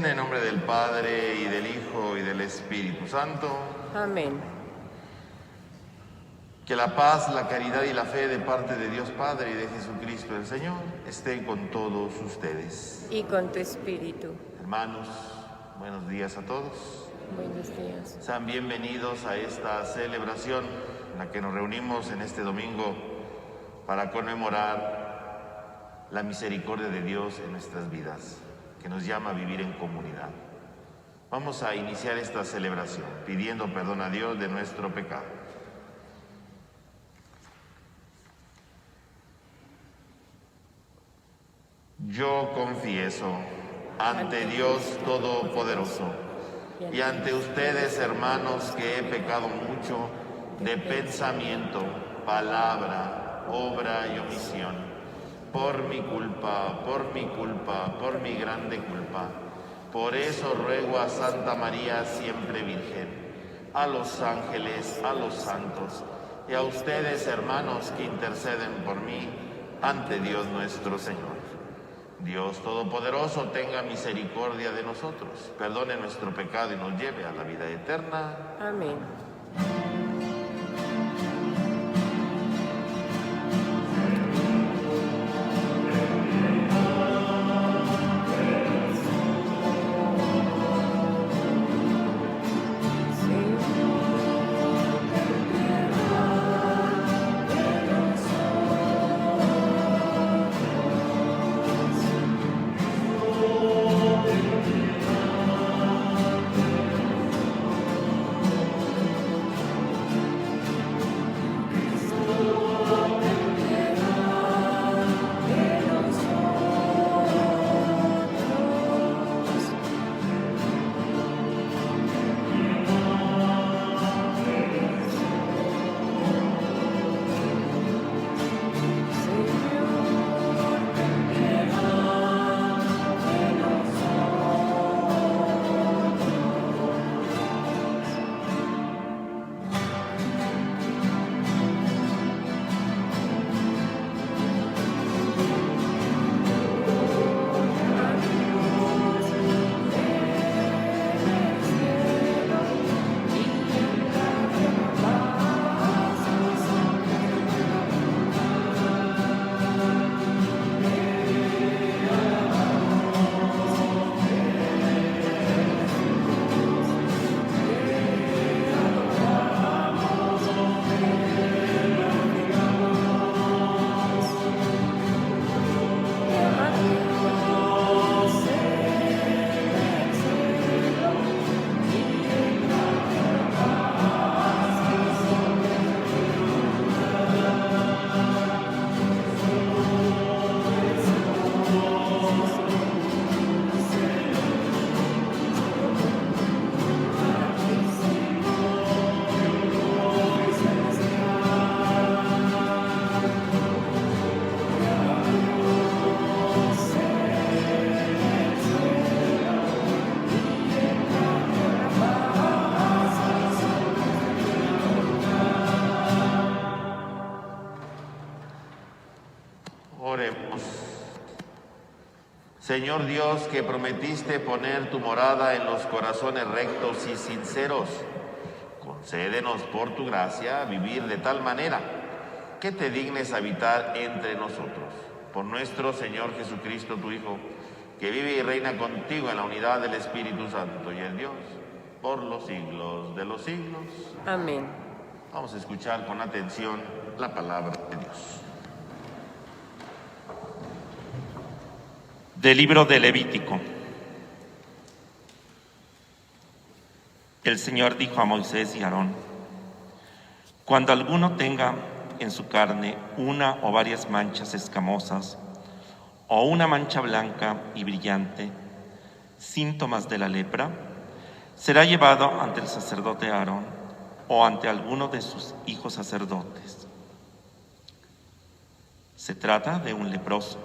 En nombre del Padre, y del Hijo, y del Espíritu Santo. Amén. Que la paz, la caridad y la fe de parte de Dios Padre y de Jesucristo el Señor estén con todos ustedes. Y con tu espíritu. Hermanos, buenos días a todos. Buenos días. Sean bienvenidos a esta celebración en la que nos reunimos en este domingo para conmemorar la misericordia de Dios en nuestras vidas, que nos llama a vivir en comunidad. Vamos a iniciar esta celebración pidiendo perdón a Dios de nuestro pecado. Yo confieso ante Dios Todopoderoso y ante ustedes, hermanos, que he pecado mucho de pensamiento, palabra, obra y omisión, por mi culpa, por mi grande culpa. Por eso ruego a Santa María, siempre Virgen, a los ángeles, a los santos y a ustedes, hermanos, que interceden por mí ante Dios nuestro Señor. Dios Todopoderoso tenga misericordia de nosotros, perdone nuestro pecado y nos lleve a la vida eterna. Amén. Oremos. Señor Dios, que prometiste poner tu morada en los corazones rectos y sinceros, concédenos por tu gracia vivir de tal manera que te dignes habitar entre nosotros. Por nuestro Señor Jesucristo, tu Hijo, que vive y reina contigo en la unidad del Espíritu Santo y el Dios, por los siglos de los siglos. Amén. Vamos a escuchar con atención la palabra de Dios. Del libro de Levítico. El Señor dijo a Moisés y a Aarón: cuando alguno tenga en su carne una o varias manchas escamosas, o una mancha blanca y brillante, síntomas de la lepra, será llevado ante el sacerdote Aarón o ante alguno de sus hijos sacerdotes. Se trata de un leproso,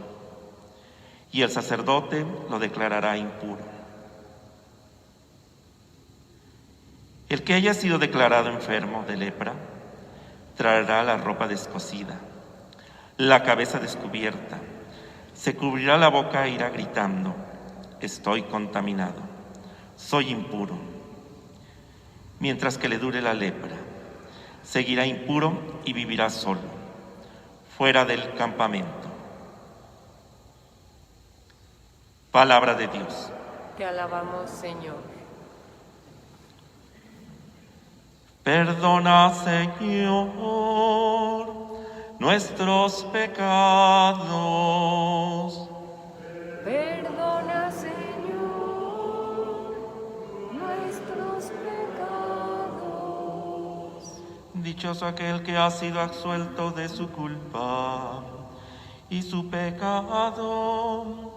y el sacerdote lo declarará impuro. El que haya sido declarado enfermo de lepra traerá la ropa descosida, la cabeza descubierta, se cubrirá la boca e irá gritando: estoy contaminado. soy impuro. Mientras que le dure la lepra, seguirá impuro y vivirá solo, fuera del campamento. Palabra de Dios. Te alabamos, Señor. Perdona, Señor, nuestros pecados. Perdona, Señor, nuestros pecados. Dichoso aquel que ha sido absuelto de su culpa y su pecado.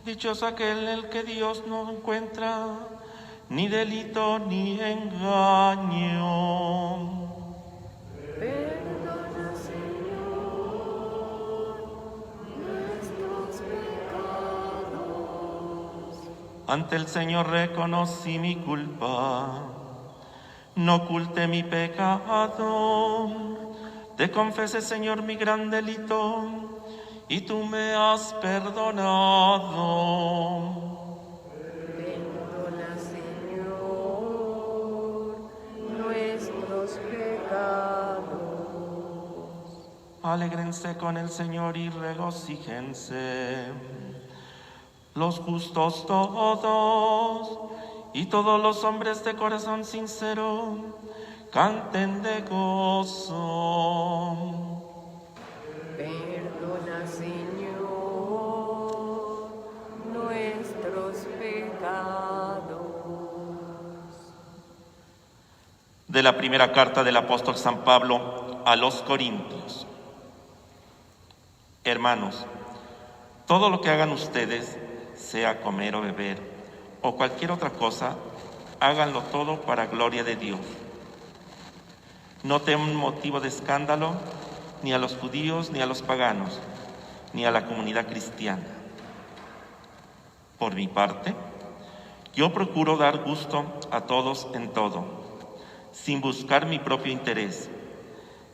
Dichoso aquel en el que Dios no encuentra ni delito ni engaño. Perdona, Señor, nuestros pecados. Ante el Señor reconocí mi culpa, no oculté mi pecado. Te confesé, Señor, mi gran delito, y tú me has perdonado. Perdona, Señor, nuestros pecados. Alégrense con el Señor y regocíjense los justos todos, y todos los hombres de corazón sincero canten de gozo. Perdona, Señor, nuestros pecados. De la primera carta del apóstol San Pablo a los Corintios. Hermanos, todo lo que hagan ustedes, sea comer o beber, o cualquier otra cosa, háganlo todo para gloria de Dios. No tengan motivo de escándalo ni a los judíos, ni a los paganos, ni a la comunidad cristiana. Por mi parte, yo procuro dar gusto a todos en todo, sin buscar mi propio interés,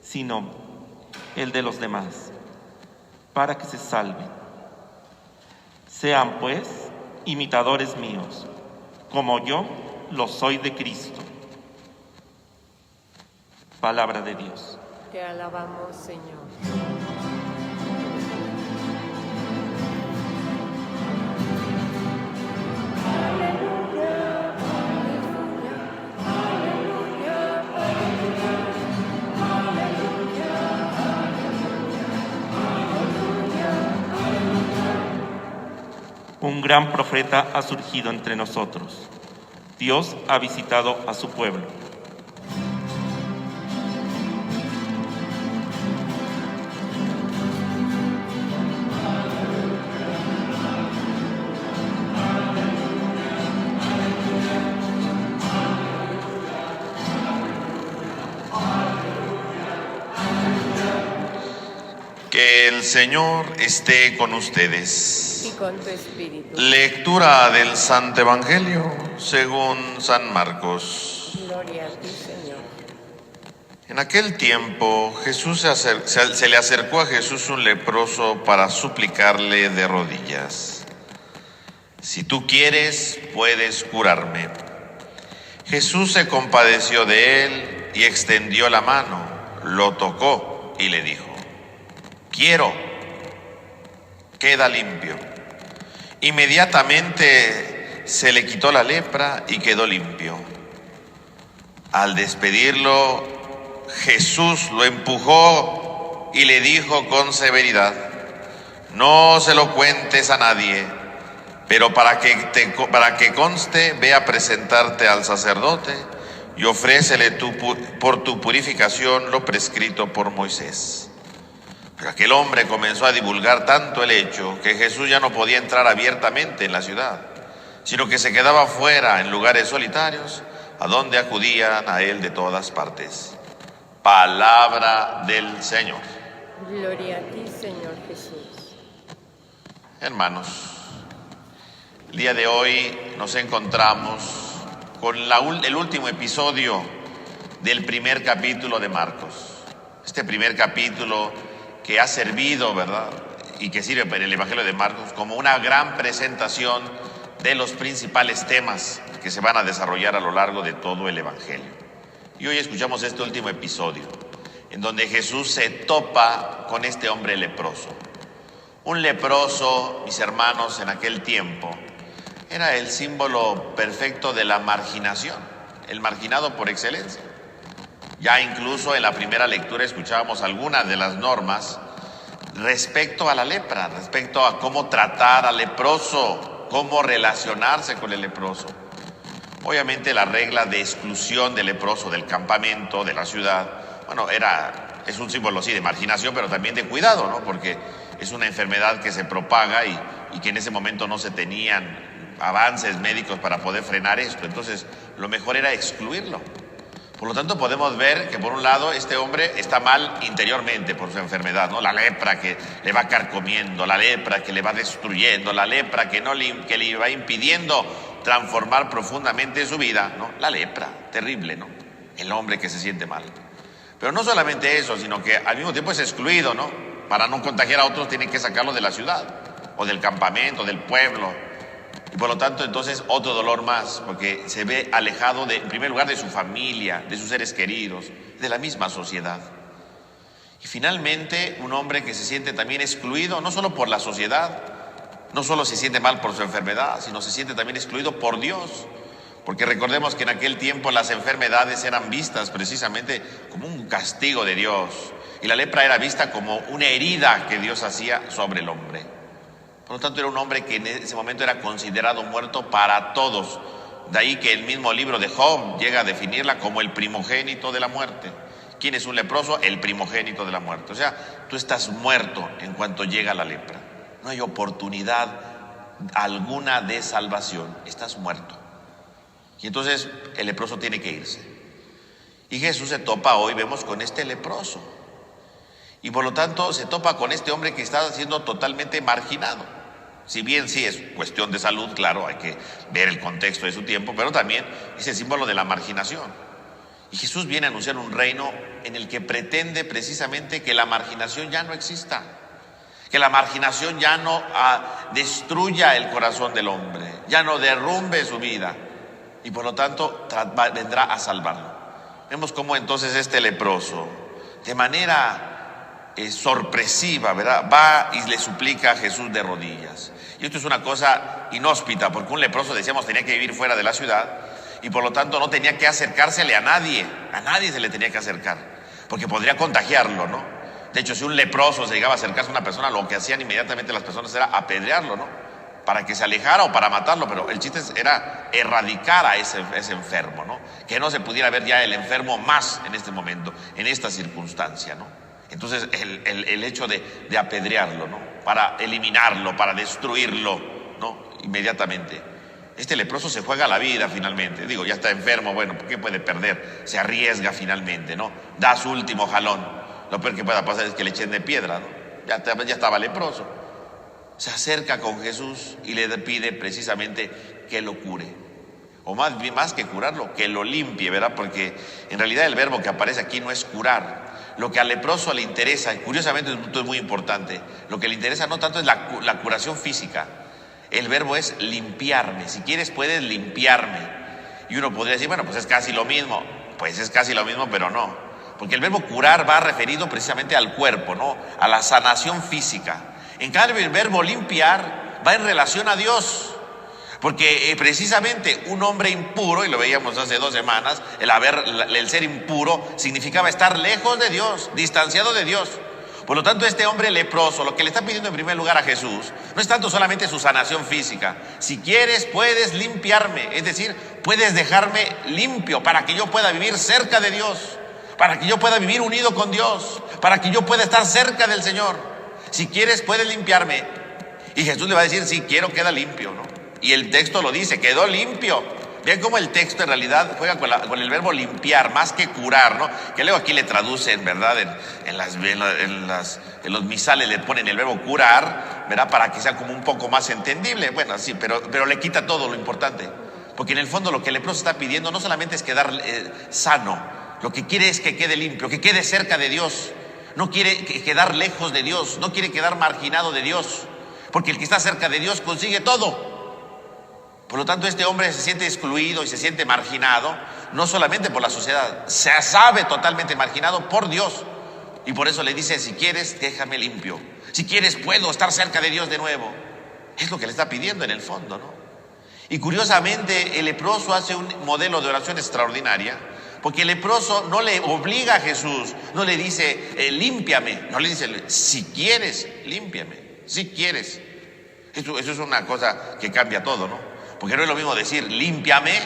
sino el de los demás, para que se salven. Sean, pues, imitadores míos, como yo lo soy de Cristo. Palabra de Dios. Te alabamos, Señor. Aleluya, aleluya, aleluya, aleluya, aleluya. Un gran profeta ha surgido entre nosotros. Dios ha visitado a su pueblo. Que el Señor esté con ustedes. Y con tu espíritu. Lectura del Santo Evangelio según San Marcos. Gloria a ti, Señor. En aquel tiempo se le acercó a Jesús un leproso para suplicarle de rodillas: si tú quieres, puedes curarme. Jesús se compadeció de él y extendió la mano, lo tocó y le dijo: quiero, queda limpio. Inmediatamente se le quitó la lepra y quedó limpio. Al despedirlo, Jesús lo empujó y le dijo con severidad: no se lo cuentes a nadie, pero para que conste, ve a presentarte al sacerdote y ofrécele por tu purificación lo prescrito por Moisés. Pero aquel hombre comenzó a divulgar tanto el hecho que Jesús ya no podía entrar abiertamente en la ciudad, sino que se quedaba fuera en lugares solitarios, a donde acudían a él de todas partes. Palabra del Señor. Gloria a ti, Señor Jesús. Hermanos, el día de hoy nos encontramos con el último episodio del primer capítulo de Marcos. Este primer capítulo que ha servido, ¿verdad?, y que sirve para el Evangelio de Marcos como una gran presentación de los principales temas que se van a desarrollar a lo largo de todo el Evangelio. Y hoy escuchamos este último episodio, en donde Jesús se topa con este hombre leproso. Un leproso, mis hermanos, en aquel tiempo, era el símbolo perfecto de la marginación, el marginado por excelencia. Ya incluso en la primera lectura escuchábamos algunas de las normas respecto a la lepra, respecto a cómo tratar al leproso, cómo relacionarse con el leproso. Obviamente la regla de exclusión del leproso del campamento, de la ciudad, bueno, es un símbolo sí de marginación, pero también de cuidado, ¿no? Porque es una enfermedad que se propaga y que en ese momento no se tenían avances médicos para poder frenar esto. Entonces, lo mejor era excluirlo. Por lo tanto, podemos ver que por un lado este hombre está mal interiormente por su enfermedad, ¿no? La lepra que le va carcomiendo, la lepra que le va destruyendo, la lepra que le va impidiendo transformar profundamente su vida, ¿no? La lepra, terrible, ¿no? El hombre que se siente mal. Pero no solamente eso, sino que al mismo tiempo es excluido, ¿no? Para no contagiar a otros tienen que sacarlo de la ciudad, o del campamento, del pueblo. Y por lo tanto, entonces, otro dolor más, porque se ve alejado, en primer lugar, de su familia, de sus seres queridos, de la misma sociedad. Y finalmente, un hombre que se siente también excluido, no solo por la sociedad, no solo se siente mal por su enfermedad, sino se siente también excluido por Dios. Porque recordemos que en aquel tiempo las enfermedades eran vistas precisamente como un castigo de Dios. Y la lepra era vista como una herida que Dios hacía sobre el hombre. Por lo tanto, era un hombre que en ese momento era considerado muerto para todos. De ahí que el mismo libro de Job llega a definirla como el primogénito de la muerte. ¿Quién es un leproso? El primogénito de la muerte. O sea, tú estás muerto en cuanto llega la lepra. No hay oportunidad alguna de salvación. Estás muerto. Y entonces el leproso tiene que irse. Y Jesús se topa hoy, vemos, con este leproso. Y por lo tanto se topa con este hombre que está siendo totalmente marginado. Si bien sí es cuestión de salud, claro, hay que ver el contexto de su tiempo, pero también es el símbolo de la marginación. Y Jesús viene a anunciar un reino en el que pretende precisamente que la marginación ya no exista, que la marginación ya no destruya el corazón del hombre, ya no derrumbe su vida, y por lo tanto vendrá a salvarlo. Vemos cómo entonces este leproso, de manera sorpresiva, ¿verdad?, va y le suplica a Jesús de rodillas. Y esto es una cosa inhóspita, porque un leproso, decíamos, tenía que vivir fuera de la ciudad y por lo tanto no tenía que acercársele a nadie se le tenía que acercar, porque podría contagiarlo, ¿no? De hecho, si un leproso se llegaba a acercarse a una persona, lo que hacían inmediatamente las personas era apedrearlo, ¿no?, para que se alejara o para matarlo, pero el chiste era erradicar a ese enfermo, ¿no?, que no se pudiera ver ya el enfermo más en este momento, en esta circunstancia, ¿no? Entonces el hecho de apedrearlo, ¿no?, para eliminarlo, para destruirlo, ¿no?, inmediatamente. Este leproso se juega la vida finalmente. Digo, ya está enfermo, bueno, ¿qué puede perder? Se arriesga finalmente, ¿no? Da su último jalón. Lo peor que pueda pasar es que le echen de piedra, ¿no? Ya estaba leproso. Se acerca con Jesús y le pide precisamente que lo cure. O más que curarlo, que lo limpie, ¿verdad? Porque en realidad el verbo que aparece aquí no es curar. Lo que al leproso le interesa, y curiosamente esto es muy importante, lo que le interesa no tanto es la curación física. El verbo es limpiarme. Si quieres puedes limpiarme. Y uno podría decir, bueno, pues es casi lo mismo. Pues es casi lo mismo, pero no. Porque el verbo curar va referido precisamente al cuerpo, ¿no?, a la sanación física. En cambio, el verbo limpiar va en relación a Dios. Porque precisamente un hombre impuro, y lo veíamos hace 2 semanas, el ser impuro significaba estar lejos de Dios, distanciado de Dios. Por lo tanto, este hombre leproso, lo que le está pidiendo en primer lugar a Jesús, no es tanto solamente su sanación física. Si quieres, puedes limpiarme, es decir, puedes dejarme limpio para que yo pueda vivir cerca de Dios, para que yo pueda vivir unido con Dios, para que yo pueda estar cerca del Señor. Si quieres, puedes limpiarme. Y Jesús le va a decir, sí, quiero, queda limpio, ¿no? Y el texto lo dice, quedó limpio. Vean cómo el texto en realidad juega con el verbo limpiar, más que curar, ¿no? Que luego aquí le traducen, ¿verdad? En los misales le ponen el verbo curar, ¿verdad? Para que sea como un poco más entendible. Bueno, sí, pero le quita todo lo importante. Porque en el fondo lo que el leproso está pidiendo no solamente es quedar sano, lo que quiere es que quede limpio, que quede cerca de Dios. No quiere quedar lejos de Dios, no quiere quedar marginado de Dios. Porque el que está cerca de Dios consigue todo. Por lo tanto, este hombre se siente excluido y se siente marginado, no solamente por la sociedad, se sabe totalmente marginado por Dios. Y por eso le dice, si quieres, déjame limpio. Si quieres, puedo estar cerca de Dios de nuevo. Es lo que le está pidiendo en el fondo, ¿no? Y curiosamente, el leproso hace un modelo de oración extraordinaria, porque el leproso no le obliga a Jesús, no le dice, límpiame, no le dice, si quieres, límpiame, si quieres. Eso es una cosa que cambia todo, ¿no? Porque no es lo mismo decir, límpiame,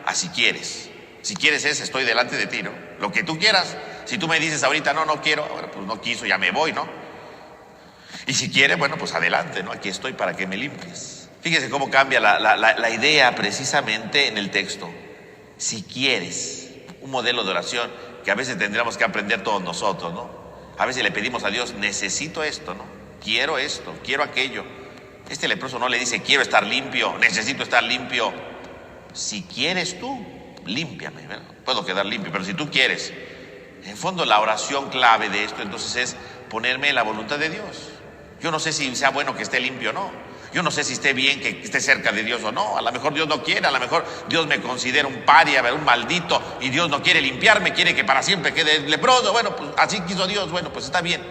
a si quieres. Si quieres es, estoy delante de ti, ¿no? Lo que tú quieras. Si tú me dices ahorita, no quiero, bueno, pues no quiso, ya me voy, ¿no? Y si quiere, bueno, pues adelante, ¿no? Aquí estoy para que me limpies. Fíjese cómo cambia la idea precisamente en el texto. Si quieres, un modelo de oración que a veces tendríamos que aprender todos nosotros, ¿no? A veces le pedimos a Dios, necesito esto, ¿no? Quiero esto, quiero aquello. Este leproso no le dice, quiero estar limpio, necesito estar limpio. Si quieres tú, límpiame, ¿verdad? Puedo quedar limpio, pero si tú quieres. En fondo, la oración clave de esto entonces es ponerme en la voluntad de Dios. Yo no sé si sea bueno que esté limpio o no. Yo no sé si esté bien que esté cerca de Dios o no. A lo mejor Dios no quiere, a lo mejor Dios me considera un paria, un maldito, y Dios no quiere limpiarme, quiere que para siempre quede leproso. Bueno, pues así quiso Dios, bueno, pues está bien.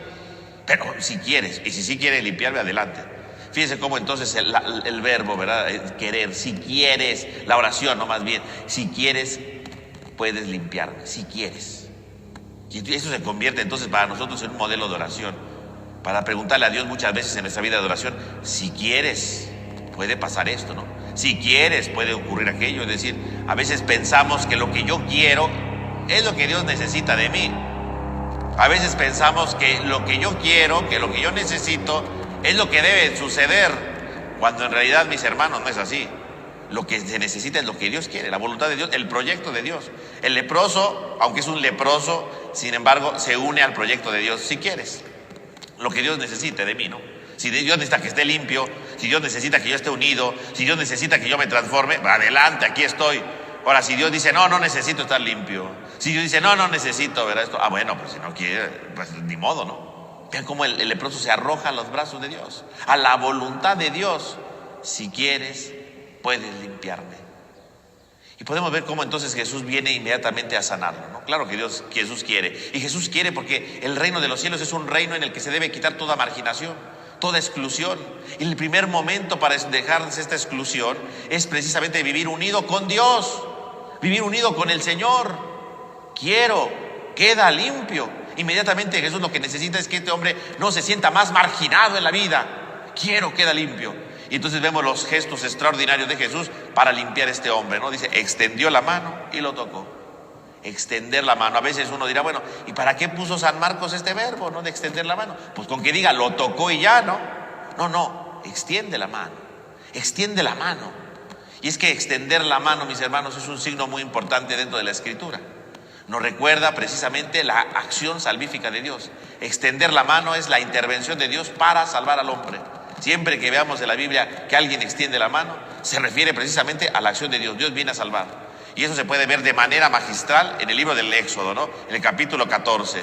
Pero si quieres, y si sí quieres limpiarme, adelante. Fíjense cómo entonces el verbo, ¿verdad? Querer, si quieres, la oración, no más bien, si quieres, puedes limpiarme, si quieres. Y eso se convierte entonces para nosotros en un modelo de oración, para preguntarle a Dios muchas veces en nuestra vida de oración, si quieres, puede pasar esto, ¿no? Si quieres, puede ocurrir aquello. Es decir, a veces pensamos que lo que yo quiero es lo que Dios necesita de mí. A veces pensamos que lo que yo quiero, que lo que yo necesito, es lo que debe suceder, cuando en realidad, mis hermanos, no es así. Lo que se necesita es lo que Dios quiere, la voluntad de Dios, el proyecto de Dios. El leproso, aunque es un leproso, sin embargo, se une al proyecto de Dios, si quieres. Lo que Dios necesite de mí, ¿no? Si Dios necesita que esté limpio, si Dios necesita que yo esté unido, si Dios necesita que yo me transforme, adelante, aquí estoy. Ahora, si Dios dice, no necesito estar limpio. Si Dios dice, no necesito, ¿verdad? Esto, bueno, pues si no quiere, pues ni modo, ¿no? Vean cómo el leproso se arroja a los brazos de Dios, a la voluntad de Dios. Si quieres, puedes limpiarme. Y podemos ver cómo entonces Jesús viene inmediatamente a sanarlo, ¿no? Claro que Jesús quiere. Y Jesús quiere porque el reino de los cielos es un reino en el que se debe quitar toda marginación, toda exclusión. Y el primer momento para dejarse esta exclusión es precisamente vivir unido con Dios, vivir unido con el Señor. Quiero, queda limpio. Inmediatamente Jesús lo que necesita es que este hombre no se sienta más marginado en la vida. Quiero, queda limpio. Y entonces vemos los gestos extraordinarios de Jesús para limpiar a este hombre, ¿no? Dice, extendió la mano y lo tocó. Extender la mano. A veces uno dirá, bueno, ¿y para qué puso San Marcos este verbo, no? De extender la mano. Pues con que diga, lo tocó y ya, ¿no? No, extiende la mano. Extiende la mano. Y es que extender la mano, mis hermanos, es un signo muy importante dentro de la Escritura. Nos recuerda precisamente la acción salvífica de Dios. Extender la mano es la intervención de Dios para salvar al hombre. Siempre que veamos en la Biblia que alguien extiende la mano, se refiere precisamente a la acción de Dios. Dios viene a salvar. Y eso se puede ver de manera magistral en el libro del Éxodo, ¿no? En el capítulo 14.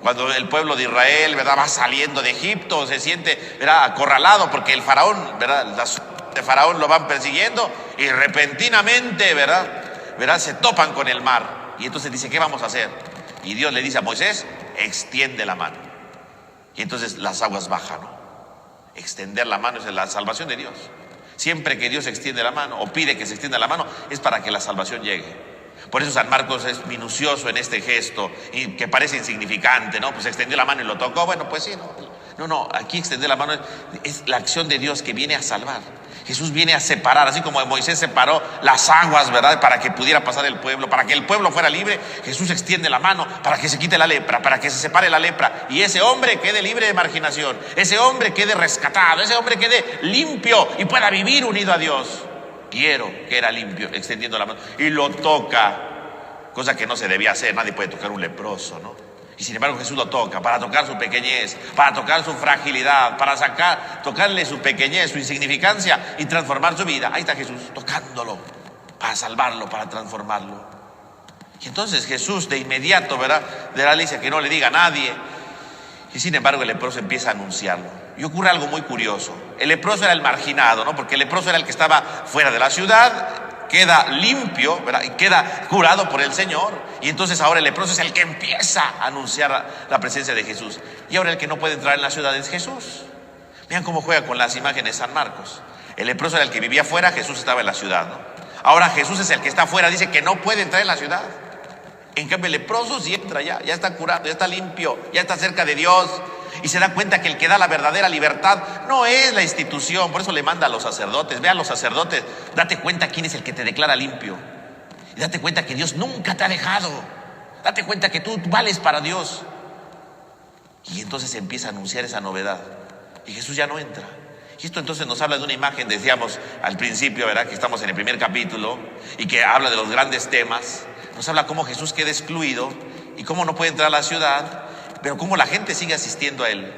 Cuando el pueblo de Israel, ¿verdad?, va saliendo de Egipto, se siente, ¿verdad?, acorralado porque el faraón, ¿verdad?, de faraón lo van persiguiendo y repentinamente, ¿verdad?, se topan con el mar. Y entonces dice, ¿qué vamos a hacer? Y Dios le dice a Moisés, extiende la mano. Y entonces las aguas bajan, ¿no? Extender la mano es la salvación de Dios. Siempre que Dios extiende la mano o pide que se extienda la mano es para que la salvación llegue. Por eso San Marcos es minucioso en este gesto y que parece insignificante, ¿no? Pues extendió la mano y lo tocó, bueno, pues sí, no, aquí extender la mano es la acción de Dios que viene a salvar. Jesús viene a separar, así como Moisés separó las aguas, ¿verdad?, para que pudiera pasar el pueblo, para que el pueblo fuera libre. Jesús extiende la mano para que se quite la lepra, para que se separe la lepra y ese hombre quede libre de marginación, ese hombre quede rescatado, ese hombre quede limpio y pueda vivir unido a Dios. Quiero que era limpio, extendiendo la mano y lo toca, cosa que no se debía hacer. Nadie puede tocar un leproso, ¿no? Y sin embargo Jesús lo toca para tocar su pequeñez, para tocar su fragilidad, para tocarle su pequeñez, su insignificancia y transformar su vida. Ahí está Jesús tocándolo para salvarlo, para transformarlo. Y entonces Jesús de inmediato, ¿verdad?, le dice que no le diga a nadie. Y sin embargo el leproso empieza a anunciarlo. Y ocurre algo muy curioso. El leproso era el marginado, ¿no? Porque el leproso era el que estaba fuera de la ciudad, queda limpio, ¿verdad? Y queda curado por el Señor. Y entonces ahora el leproso es el que empieza a anunciar la presencia de Jesús. Y ahora el que no puede entrar en la ciudad es Jesús. Vean cómo juega con las imágenes de San Marcos. El leproso era el que vivía fuera, Jesús estaba en la ciudad, ¿no? Ahora Jesús es el que está afuera, dice que no puede entrar en la ciudad. En cambio el leproso sí entra ya está curado, ya está limpio, ya está cerca de Dios. Y se da cuenta que el que da la verdadera libertad no es la institución. Por eso le manda a los sacerdotes. Ve a los sacerdotes, date cuenta quién es el que te declara limpio. Y date cuenta que Dios nunca te ha dejado. Date cuenta que tú vales para Dios. Y entonces se empieza a anunciar esa novedad. Y Jesús ya no entra. Y esto entonces nos habla de una imagen, decíamos al principio, ¿verdad? Que estamos en el primer capítulo y que habla de los grandes temas. Nos habla cómo Jesús queda excluido y cómo no puede entrar a la ciudad, pero cómo la gente sigue asistiendo a él.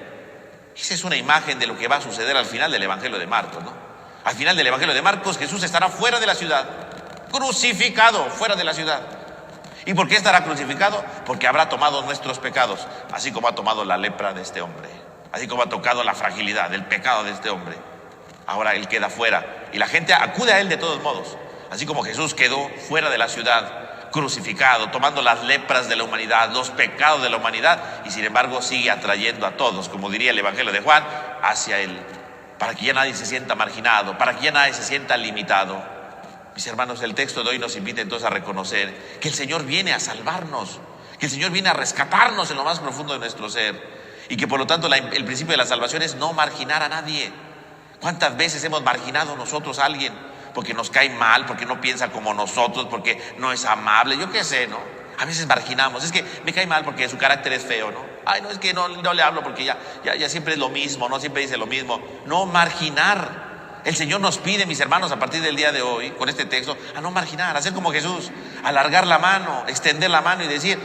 Esa es una imagen de lo que va a suceder al final del Evangelio de Marcos, ¿no? Al final del Evangelio de Marcos, Jesús estará fuera de la ciudad, crucificado fuera de la ciudad. ¿Y por qué estará crucificado? Porque habrá tomado nuestros pecados, así como ha tomado la lepra de este hombre, así como ha tocado la fragilidad, el pecado de este hombre. Ahora él queda fuera y la gente acude a él de todos modos, así como Jesús quedó fuera de la ciudad, crucificado, tomando las lepras de la humanidad, los pecados de la humanidad, y sin embargo sigue atrayendo a todos, como diría el Evangelio de Juan, hacia él, para que ya nadie se sienta marginado, para que ya nadie se sienta limitado. Mis hermanos, el texto de hoy nos invita entonces a reconocer que el Señor viene a salvarnos, que el Señor viene a rescatarnos en lo más profundo de nuestro ser, y que por lo tanto el principio de la salvación es no marginar a nadie. ¿Cuántas veces hemos marginado nosotros a alguien? Porque nos cae mal, porque no piensa como nosotros, porque no es amable, yo qué sé, ¿no? A veces marginamos, es que me cae mal porque su carácter es feo, ¿no? Ay, no, es que no le hablo porque ya siempre es lo mismo, ¿no? Siempre dice lo mismo. No marginar. El Señor nos pide, mis hermanos, a partir del día de hoy, con este texto, a no marginar, a ser como Jesús, alargar la mano, extender la mano y decir,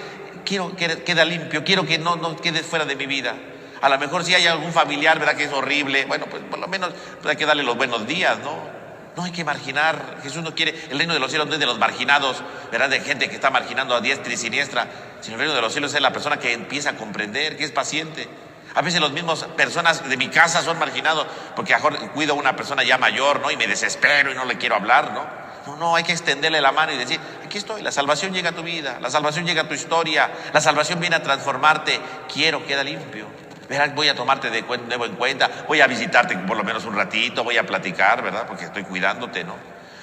quiero que quede limpio, quiero que no quede fuera de mi vida. A lo mejor si hay algún familiar, ¿verdad? Que es horrible, bueno, pues por lo menos hay que darle los buenos días, ¿no? No hay que marginar. Jesús no quiere, el reino de los cielos no es de los marginados, ¿verdad? De gente que está marginando a diestra y siniestra, sino el reino de los cielos es la persona que empieza a comprender, que es paciente. A veces las mismas personas de mi casa son marginados porque a lo mejor cuido a una persona ya mayor, ¿no? Y me desespero y no le quiero hablar, ¿no? No, hay que extenderle la mano y decir, aquí estoy, la salvación llega a tu vida, la salvación llega a tu historia, la salvación viene a transformarte, queda limpio. Verás, voy a tomarte de nuevo en cuenta, voy a visitarte por lo menos un ratito, voy a platicar, ¿verdad? Porque estoy cuidándote, ¿no?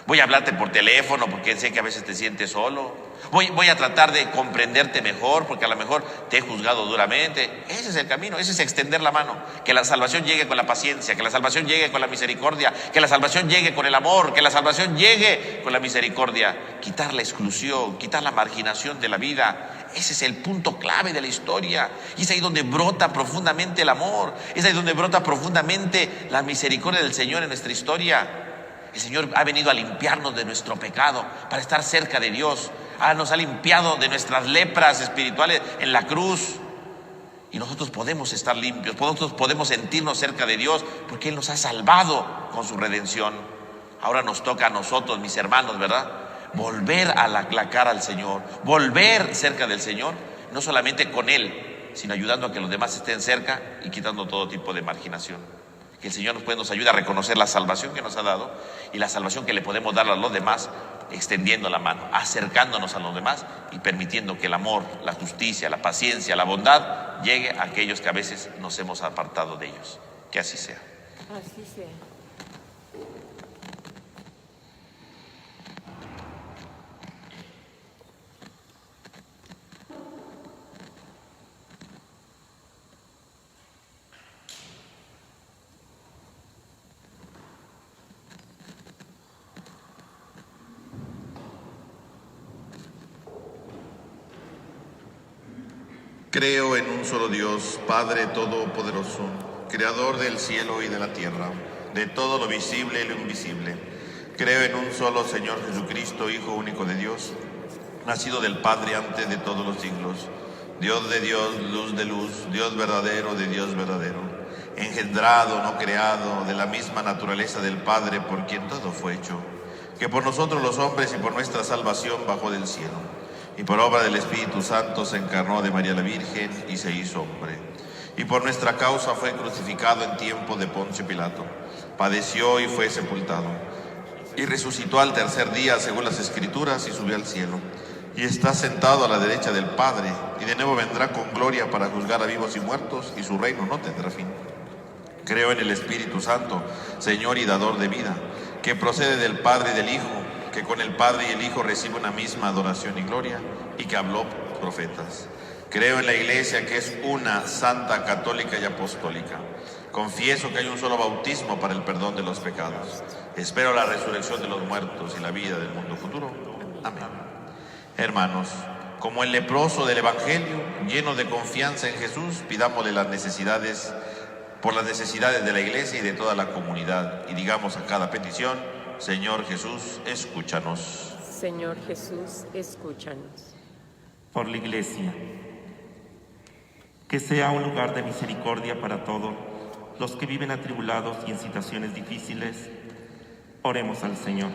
Voy a hablarte por teléfono porque sé que a veces te sientes solo. Voy a tratar de comprenderte mejor porque a lo mejor te he juzgado duramente. Ese es el camino, ese es extender la mano. Que la salvación llegue con la paciencia, que la salvación llegue con la misericordia, que la salvación llegue con el amor, que la salvación llegue con la misericordia. Quitar la exclusión, quitar la marginación de la vida. Ese es el punto clave de la historia. Y es ahí donde brota profundamente el amor. Es ahí donde brota profundamente la misericordia del Señor en nuestra historia. El Señor ha venido a limpiarnos de nuestro pecado para estar cerca de Dios. Nos ha limpiado de nuestras lepras espirituales en la cruz. Y nosotros podemos estar limpios, nosotros podemos sentirnos cerca de Dios porque Él nos ha salvado con su redención. Ahora nos toca a nosotros, mis hermanos, ¿verdad? Volver a la cara al Señor, volver cerca del Señor, no solamente con Él, sino ayudando a que los demás estén cerca y quitando todo tipo de marginación. Que el Señor nos ayude a reconocer la salvación que nos ha dado y la salvación que le podemos dar a los demás, extendiendo la mano, acercándonos a los demás y permitiendo que el amor, la justicia, la paciencia, la bondad llegue a aquellos que a veces nos hemos apartado de ellos. Que así sea. Así sea. Creo en un solo Dios, Padre Todopoderoso, Creador del cielo y de la tierra, de todo lo visible y lo invisible. Creo en un solo Señor Jesucristo, Hijo único de Dios, nacido del Padre antes de todos los siglos, Dios de Dios, luz de luz, Dios verdadero de Dios verdadero, engendrado, no creado, de la misma naturaleza del Padre, por quien todo fue hecho, que por nosotros los hombres y por nuestra salvación bajó del cielo, y por obra del Espíritu Santo se encarnó de María la Virgen y se hizo hombre, y por nuestra causa fue crucificado en tiempo de Poncio Pilato. Padeció y fue sepultado, y resucitó al tercer día según las Escrituras y subió al cielo. Y está sentado a la derecha del Padre, y de nuevo vendrá con gloria para juzgar a vivos y muertos, y su reino no tendrá fin. Creo en el Espíritu Santo, Señor y dador de vida, que procede del Padre y del Hijo, que con el Padre y el Hijo recibe una misma adoración y gloria, y que habló profetas. Creo en la Iglesia, que es una, santa, católica y apostólica. Confieso que hay un solo bautismo para el perdón de los pecados. Espero la resurrección de los muertos y la vida del mundo futuro. Amén. Hermanos, como el leproso del Evangelio, lleno de confianza en Jesús, pidámosle por las necesidades de la Iglesia y de toda la comunidad, y digamos a cada petición: Señor Jesús, escúchanos. Señor Jesús, escúchanos. Por la Iglesia, que sea un lugar de misericordia para todos los que viven atribulados y en situaciones difíciles. Oremos al Señor.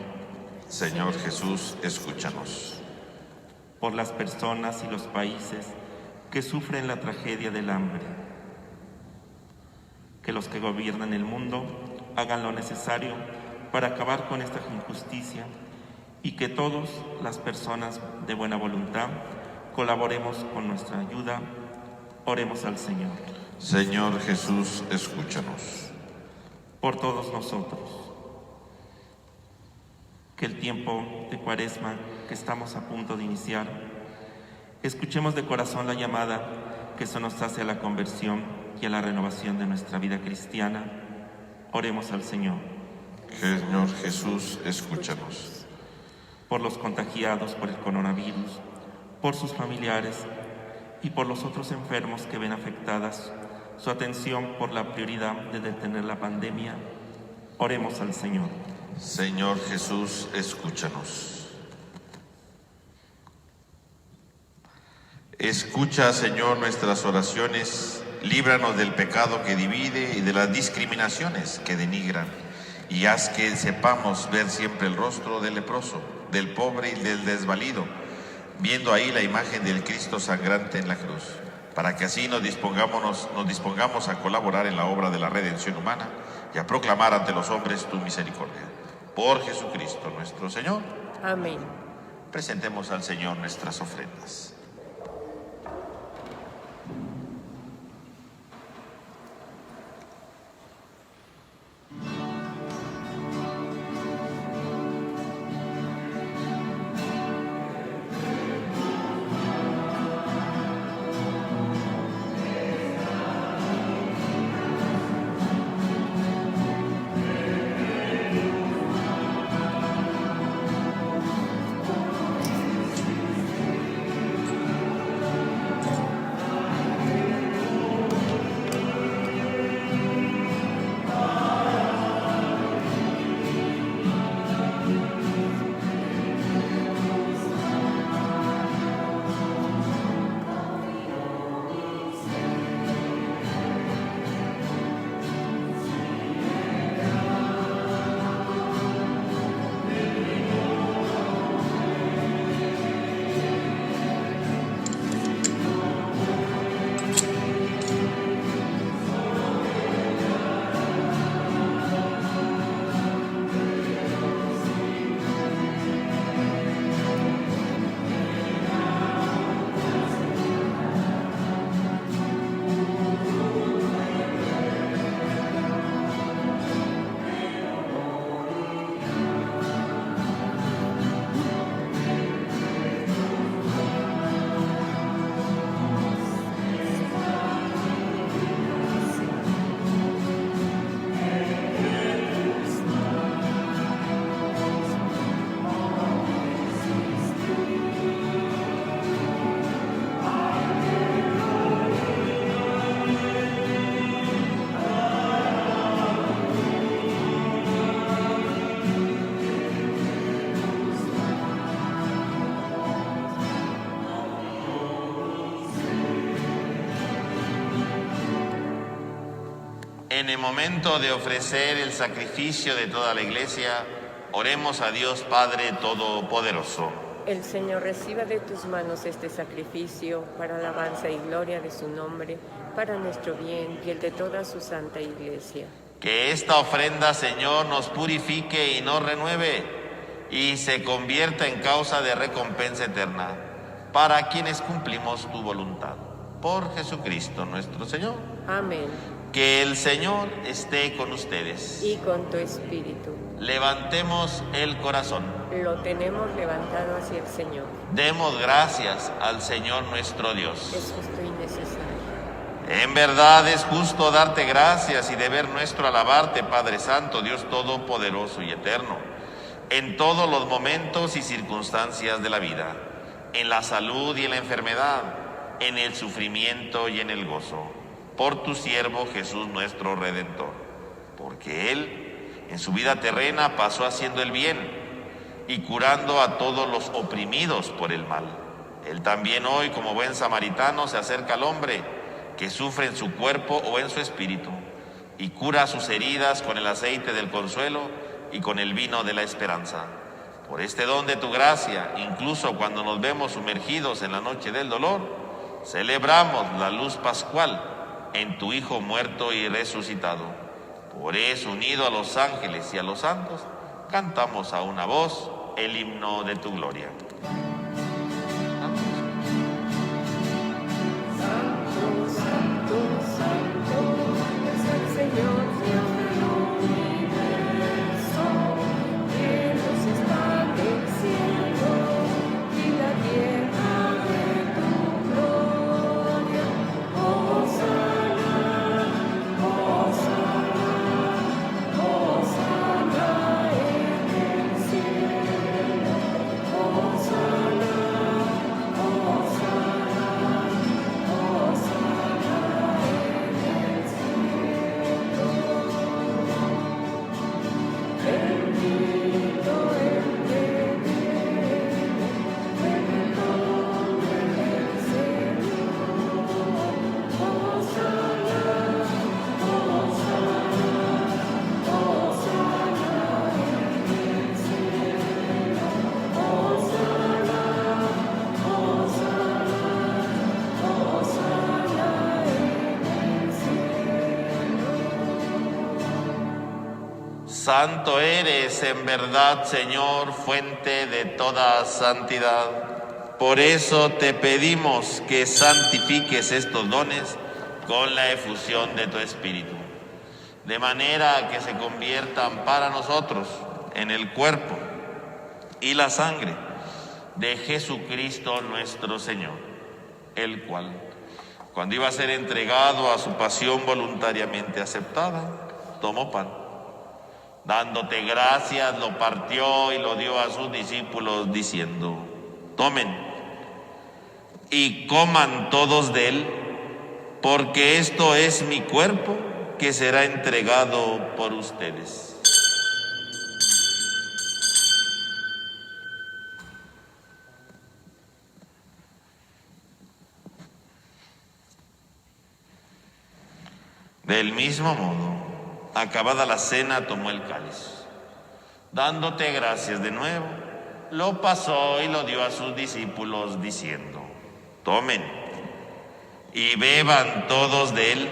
Señor Jesús, escúchanos. Por las personas y los países que sufren la tragedia del hambre. Que los que gobiernan el mundo hagan lo necesario para acabar con esta injusticia, y que todas las personas de buena voluntad colaboremos con nuestra ayuda. Oremos al Señor. Señor Jesús, escúchanos. Por todos nosotros, que el tiempo de Cuaresma que estamos a punto de iniciar, escuchemos de corazón la llamada que se nos hace a la conversión y a la renovación de nuestra vida cristiana. Oremos al Señor. Señor Jesús, escúchanos. Por los contagiados por el coronavirus, por sus familiares y por los otros enfermos que ven afectadas su atención por la prioridad de detener la pandemia. Oremos al Señor. Señor Jesús, escúchanos. Escucha, Señor, nuestras oraciones, líbranos del pecado que divide y de las discriminaciones que denigran, y haz que sepamos ver siempre el rostro del leproso, del pobre y del desvalido, viendo ahí la imagen del Cristo sangrante en la cruz, para que así nos dispongamos a colaborar en la obra de la redención humana y a proclamar ante los hombres tu misericordia. Por Jesucristo nuestro Señor. Amén. Presentemos al Señor nuestras ofrendas. En el momento de ofrecer el sacrificio de toda la Iglesia, oremos a Dios Padre Todopoderoso. El Señor reciba de tus manos este sacrificio para alabanza y gloria de su nombre, para nuestro bien y el de toda su santa Iglesia. Que esta ofrenda, Señor, nos purifique y nos renueve y se convierta en causa de recompensa eterna para quienes cumplimos tu voluntad. Por Jesucristo nuestro Señor. Amén. Que el Señor esté con ustedes. Y con tu espíritu. Levantemos el corazón. Lo tenemos levantado hacia el Señor. Demos gracias al Señor nuestro Dios. Es justo y necesario. En verdad es justo darte gracias y deber nuestro alabarte, Padre Santo, Dios Todopoderoso y Eterno, en todos los momentos y circunstancias de la vida, en la salud y en la enfermedad, en el sufrimiento y en el gozo, por tu siervo Jesús nuestro Redentor, porque Él en su vida terrena pasó haciendo el bien y curando a todos los oprimidos por el mal. Él también hoy, como buen samaritano, se acerca al hombre que sufre en su cuerpo o en su espíritu, y cura sus heridas con el aceite del consuelo y con el vino de la esperanza. Por este don de tu gracia, incluso cuando nos vemos sumergidos en la noche del dolor, celebramos la luz pascual en tu Hijo muerto y resucitado. Por eso, unido a los ángeles y a los santos, cantamos a una voz el himno de tu gloria. Santo eres en verdad, Señor, fuente de toda santidad. Por eso te pedimos que santifiques estos dones con la efusión de tu Espíritu, de manera que se conviertan para nosotros en el cuerpo y la sangre de Jesucristo nuestro Señor, el cual, cuando iba a ser entregado a su pasión voluntariamente aceptada, tomó pan. Dándote gracias, lo partió y lo dio a sus discípulos, diciendo: tomen y coman todos de él, porque esto es mi cuerpo que será entregado por ustedes. Del mismo modo, acabada la cena, tomó el cáliz. Dándote gracias de nuevo, lo pasó y lo dio a sus discípulos, diciendo: tomen y beban todos de él,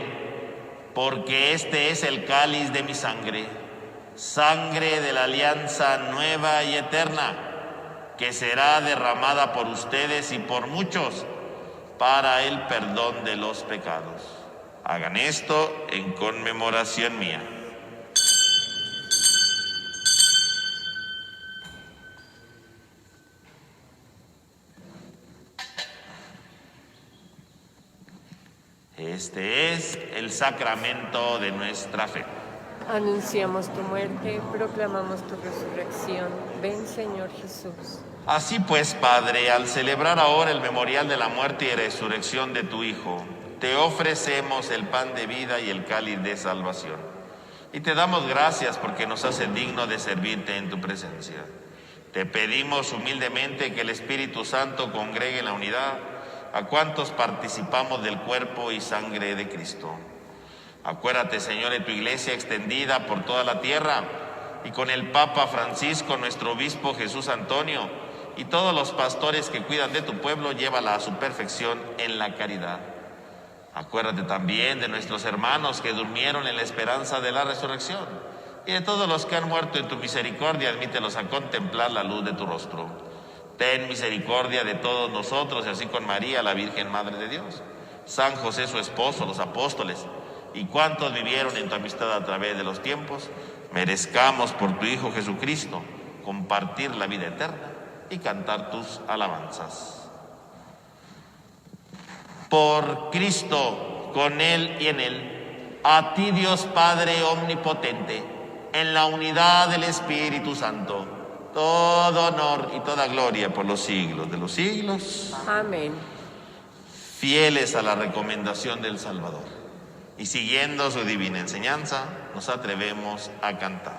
porque este es el cáliz de mi sangre, sangre de la alianza nueva y eterna, que será derramada por ustedes y por muchos para el perdón de los pecados. Hagan esto en conmemoración mía. Este es el sacramento de nuestra fe. Anunciamos tu muerte, proclamamos tu resurrección. Ven, Señor Jesús. Así pues, Padre, al celebrar ahora el memorial de la muerte y resurrección de tu Hijo, te ofrecemos el pan de vida y el cáliz de salvación. Y te damos gracias porque nos hace digno de servirte en tu presencia. Te pedimos humildemente que el Espíritu Santo congregue en la unidad a cuantos participamos del cuerpo y sangre de Cristo. Acuérdate, Señor, de tu iglesia extendida por toda la tierra, y con el Papa Francisco, nuestro obispo Jesús Antonio, y todos los pastores que cuidan de tu pueblo, llévala a su perfección en la caridad. Acuérdate también de nuestros hermanos que durmieron en la esperanza de la resurrección, y de todos los que han muerto en tu misericordia, admítelos a contemplar la luz de tu rostro. Ten misericordia de todos nosotros, y así con María, la Virgen Madre de Dios, San José su esposo, los apóstoles, y cuantos vivieron en tu amistad a través de los tiempos, merezcamos por tu Hijo Jesucristo compartir la vida eterna y cantar tus alabanzas. Por Cristo, con Él y en Él, a ti Dios Padre omnipotente, en la unidad del Espíritu Santo, todo honor y toda gloria por los siglos de los siglos. Amén. Fieles a la recomendación del Salvador y siguiendo su divina enseñanza, nos atrevemos a cantar.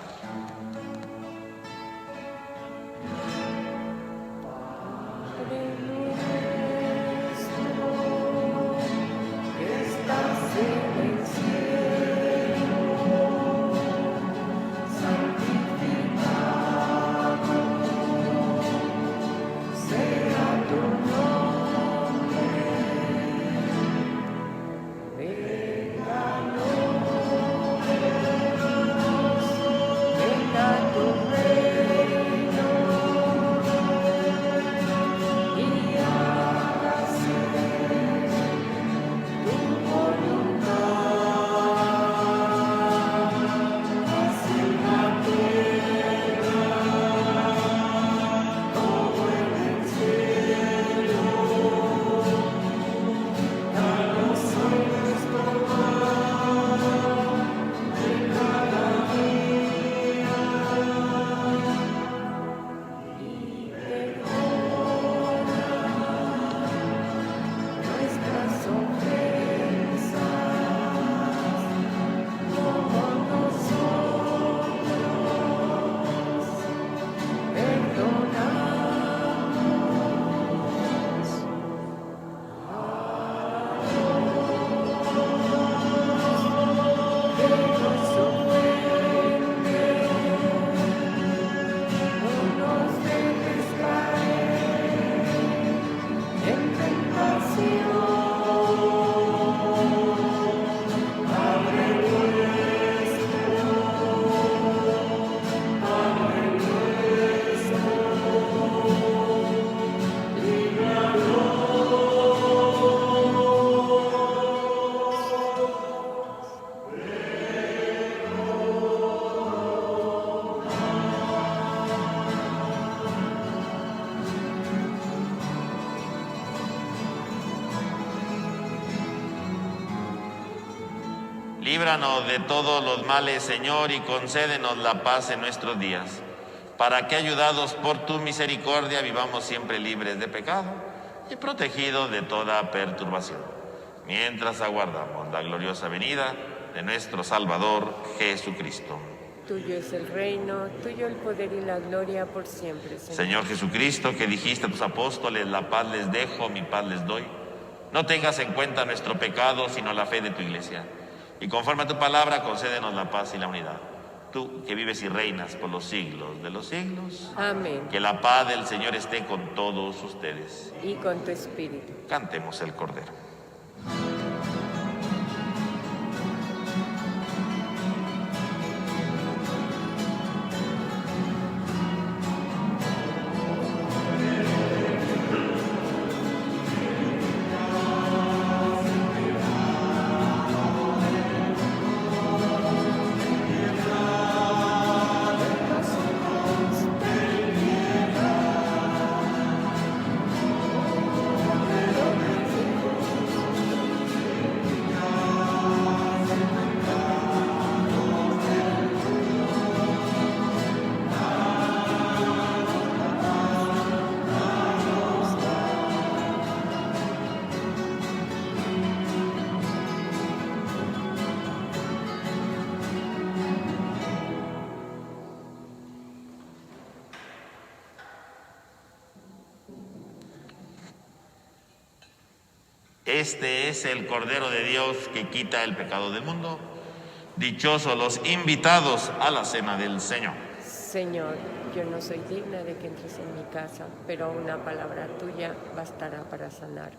Líbranos de todos los males, Señor, y concédenos la paz en nuestros días, para que, ayudados por tu misericordia, vivamos siempre libres de pecado y protegidos de toda perturbación, mientras aguardamos la gloriosa venida de nuestro Salvador Jesucristo. Tuyo es el reino, tuyo el poder y la gloria por siempre, Señor. Señor Jesucristo, que dijiste a tus apóstoles, la paz les dejo, mi paz les doy, no tengas en cuenta nuestro pecado, sino la fe de tu iglesia. Y conforme a tu palabra, concédenos la paz y la unidad. Tú, que vives y reinas por los siglos de los siglos. Amén. Que la paz del Señor esté con todos ustedes. Y con tu espíritu. Cantemos el Cordero. Este es el Cordero de Dios que quita el pecado del mundo. Dichosos los invitados a la cena del Señor. Señor, yo no soy digna de que entres en mi casa, pero una palabra tuya bastará para sanar.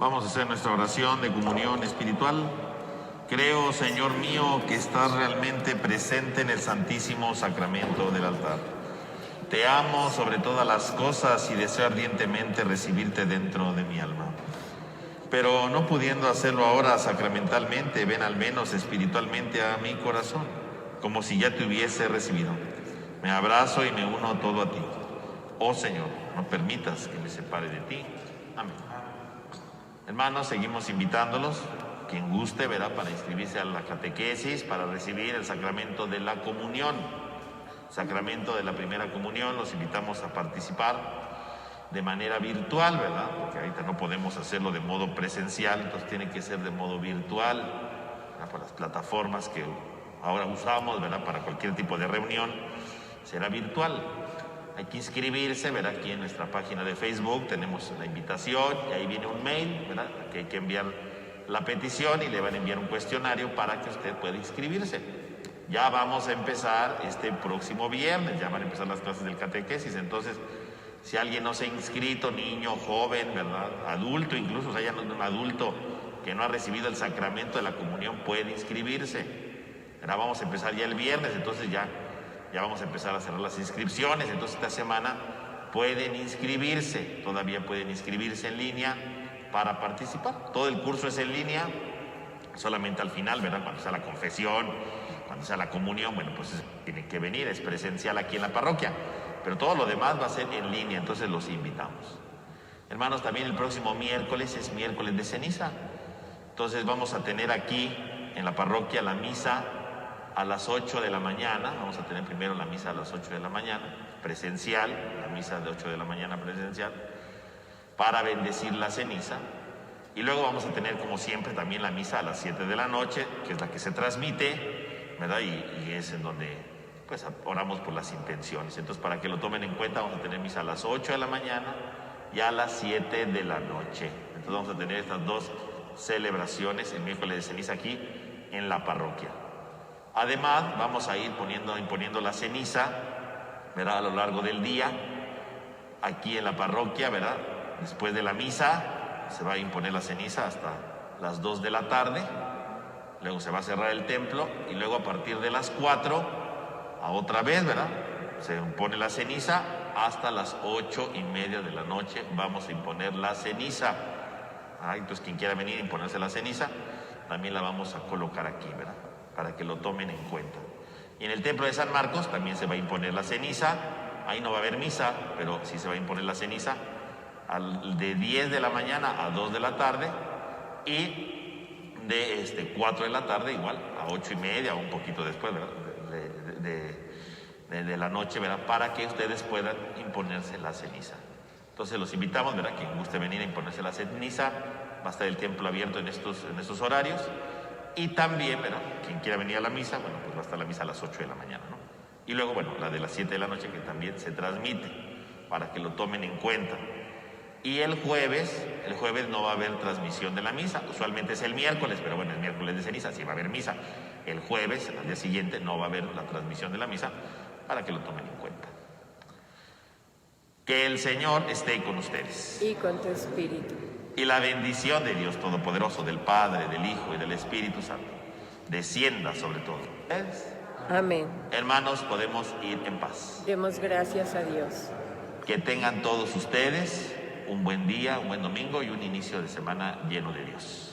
Vamos a hacer nuestra oración de comunión espiritual. Creo, Señor mío, que estás realmente presente en el Santísimo Sacramento del altar. Te amo sobre todas las cosas y deseo ardientemente recibirte dentro de mi alma. Pero no pudiendo hacerlo ahora sacramentalmente, ven al menos espiritualmente a mi corazón, como si ya te hubiese recibido. Me abrazo y me uno todo a ti. Oh Señor, no permitas que me separe de ti. Amén. Hermanos, seguimos invitándolos. Quien guste, verá, para inscribirse a la catequesis, para recibir el sacramento de la comunión, sacramento de la primera comunión. Los invitamos a participar de manera virtual, ¿verdad? Porque ahorita no podemos hacerlo de modo presencial, entonces tiene que ser de modo virtual, ¿verdad? Por las plataformas que ahora usamos, ¿verdad? Para cualquier tipo de reunión, será virtual. Hay que inscribirse, ¿verdad? Aquí en nuestra página de Facebook tenemos la invitación y ahí viene un mail, ¿verdad? Que hay que enviar la petición y le van a enviar un cuestionario para que usted pueda inscribirse. Ya vamos a empezar este próximo viernes, ya van a empezar las clases del catequesis, entonces si alguien no se ha inscrito, niño, joven, ¿verdad? Adulto, incluso, o sea, ya un adulto que no ha recibido el sacramento de la comunión puede inscribirse. Ahora vamos a empezar ya el viernes, entonces ya vamos a empezar a cerrar las inscripciones. Entonces esta semana pueden inscribirse, todavía pueden inscribirse en línea para participar. Todo el curso es en línea, solamente al final, ¿verdad? Cuando sea la confesión, cuando sea la comunión, bueno, pues tienen que venir, es presencial aquí en la parroquia. Pero todo lo demás va a ser en línea, entonces los invitamos. Hermanos, también el próximo miércoles es miércoles de ceniza. Entonces vamos a tener aquí en la parroquia la misa a las 8 de la mañana. Vamos a tener primero la misa a las 8 de la mañana, presencial, la misa de 8 de la mañana presencial, para bendecir la ceniza. Y luego vamos a tener, como siempre, también la misa a las 7 de la noche, que es la que se transmite, ¿verdad? Y es en donde pues oramos por las intenciones. Entonces, para que lo tomen en cuenta, vamos a tener misa a las 8 de la mañana y a las 7 de la noche. Entonces vamos a tener estas dos celebraciones el miércoles de ceniza aquí en la parroquia. Además, vamos a ir imponiendo la ceniza, ¿verdad? A lo largo del día, aquí en la parroquia, ¿verdad? Después de la misa, se va a imponer la ceniza hasta las 2 de la tarde, luego se va a cerrar el templo y luego a partir de las 4 a otra vez, ¿verdad? Se impone la ceniza hasta las 8:30 de la noche. Vamos a imponer la ceniza. Entonces quien quiera venir a imponerse la ceniza, también la vamos a colocar aquí, ¿verdad? Para que lo tomen en cuenta. Y en el templo de San Marcos también se va a imponer la ceniza. Ahí no va a haber misa, pero sí se va a imponer la ceniza de 10 de la mañana a 2 de la tarde y de 4 de la tarde igual a 8:30 o un poquito después, ¿verdad? De la noche, ¿verdad? Para que ustedes puedan imponerse la ceniza. Entonces los invitamos, ¿verdad? Quien guste venir a imponerse la ceniza, va a estar el templo abierto en estos horarios. Y también, ¿verdad? Quien quiera venir a la misa, bueno, pues va a estar la misa a las 8 de la mañana, ¿no? Y luego, bueno, la de las 7 de la noche que también se transmite, para que lo tomen en cuenta. Y el jueves no va a haber transmisión de la misa, usualmente es el miércoles, pero bueno, el miércoles de ceniza sí va a haber misa. El jueves, al día siguiente, no va a haber la transmisión de la misa, para que lo tomen en cuenta. Que el Señor esté con ustedes. Y con tu espíritu. Y la bendición de Dios Todopoderoso, del Padre, del Hijo y del Espíritu Santo, descienda sobre todos ustedes. Amén. Hermanos, podemos ir en paz. Demos gracias a Dios. Que tengan todos ustedes un buen día, un buen domingo y un inicio de semana lleno de Dios.